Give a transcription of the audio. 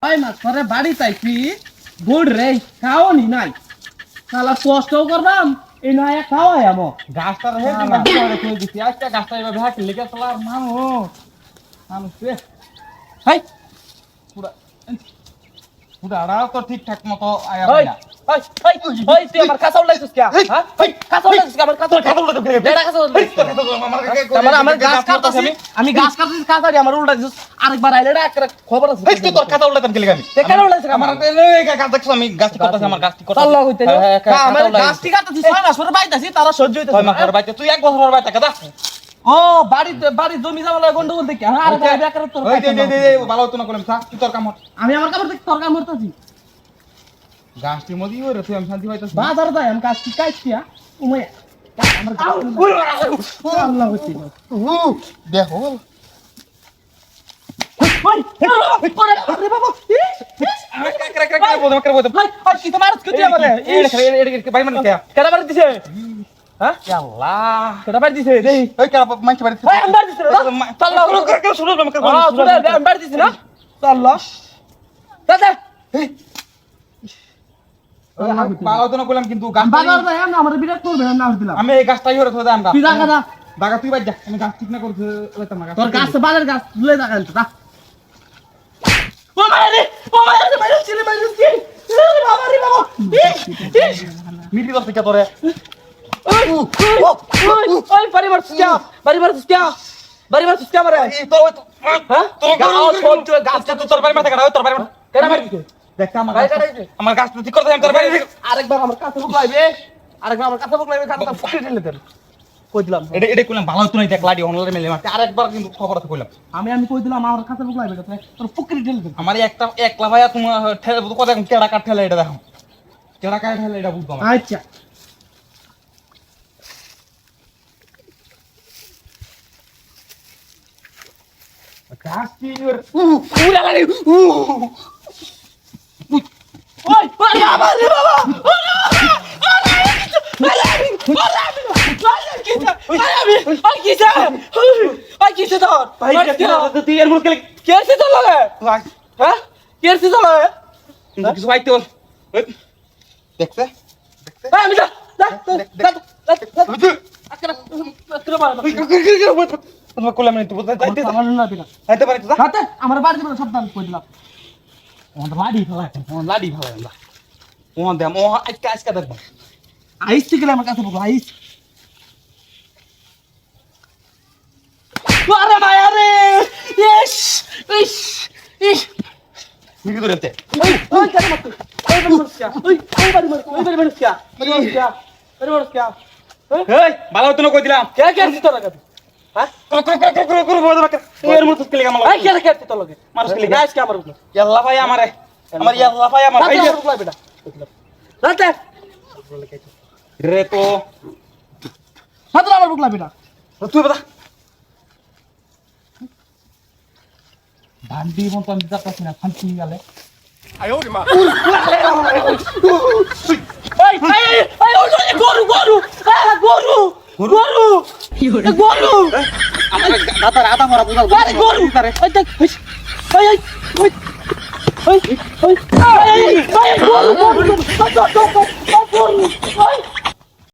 ভাই মাছ ধরে বাড়ি চাইছি গুড় রে খাওনি নাই শালা কষ্ট করবাম এই নয় খাওয়াই আমো গাছটা রে মাটি করে তুই দিছি আজকে গাছটা এভাবে হাঁটি লেগে চলার মানুষ রে হাই পুরা পুরা আড়াও তো ঠিকঠাক মতো আয়া ওই না ওই ওই ওই তুই আমার কাছে উলাইছিস কি হ্যাঁ ওই কাছে উলাইছিস আমার কাছে উল্টা তো বেটা কাছে উলাইছিস আমার গাছ কাটতাছি আমি গাছ কাটতাছি কাটারি আমার উল্টা দিছিস আরেকবার আইলে না একটা খবর আছে এই তোর কথা উল্টাতাম কি লাগি তে কেন উলাইছিস আমার গাছ দেখছ আমি গাছটি করতেছি আমার গাছটি করতেছি আল্লাহ হইতে আমার গাছটি কাটতাছি 6 মাস পরে বাইতাছি তারা সহ্য হইতাছে ছয় মাসের বাইতে তুই এক বছরের বাইতে কাদা ও বাড়ি জমি জামালা গন্ডগোল দেখি হ্যাঁ আরে বেকার তোর ওই দে ভালো হতো না কইলাম তুই তোর কাম আমি আমার কাপড় দেখি তোর কাম করতেছি গাছটি মদি হই রে তুই আমি শান্তি পাইতাছি বাজার যাই আমি কাজ কি কাইছি উমে আমার আল্লাহ হইতে দেখো ওই আরে বাবা ভাই আর কি তোমার কি তুই আমারে ভাই মানে কেডা বাড়ি দিছে হ্যাঁ আল্লাহ কেডা বাড়ি দিছে দেই ওই কেন মাইছ বাড়ি ভাই আমি বাড়ি দিছে আল্লাহ শুনো আমি বাড়ি দিছি না আল্লাহ দাদা ভালো তো না কইলাম কিন্তু বাজার যাই আমি আমার বিরাট করবে না দিলাম আমি এই গাছটাই হরে থই দাম তুই দেখা দা দাগা তুই বাজ যা আমি গাছ ঠিক না করতে লইতাম না তোর গাছ বাজার গাছ লয়ে দেখা দা ও মারে মারে ছিলে মারে কি বাবা রে বাবা মিটি দস কে তোরে ওই বাড়ি মারছিস কে মারে তোর হ্যাঁ তোর গাছ তোর বাড়ি মাথা কাটা তোর বাড়ি কেডা বাড়ি দিছে দেখ ভাই কাটাইছে আমার গাছ ঠিক করতে আমি তোর বাড়ি আরেকবার আমার কাছে বুকলাইবে কাছে ফুটে ঢেলে দেন কই দিলাম এটা কইলাম ভালো তো নাই দেখ লাডি অনলাইনে মেলে মারতে আরেকবার কিন্তু খবর আছে কইলাম আমি কই দিলাম আমার কাছে বুকলাইবে তোর ফুকরি ঢেলে দেন আমার একটা একলা ভাইয়া তোমার ঠেলে কথা কেডা কাট ঠেলে এটা দেখো কেডা কাট ঠেলে এটা বুঝবা আচ্ছা গাছ কি উড়া লাগি ওই বাবা রে বাবা কিছু পাইতে দেখছে আমার বাড়ি সাবধান কই দিলাম লাডি ফেলা ও দেম ও আজকে আজকে দেখবো আইস থেকে আমার কাছে বলো আইস আরে মায়া রে ইস ইস ইস মিকি ধরতে ওই কেন মারতে ওই বাড়ি মারছিস এই ভালো হতো না কই দিলাম কে দিছ তোর কাছে হ্যাঁ এর মতো কে লাগা এই কে দিছ তোর লাগে মানুষ কে লাগা গাইস কে আমার বুকলা ইয়াল্লা ভাই আমারে আমার ইয়াল্লা ভাই আমার এই বুকলা বেটা রাতে রে তো হাত আমার বুকলা বেটা তুই বড়া বান্দি মত আমি যাচ্ছি না ফান্তি গেলে এই গরু আমার দাদার আদা মারা বুঝা গরু গরু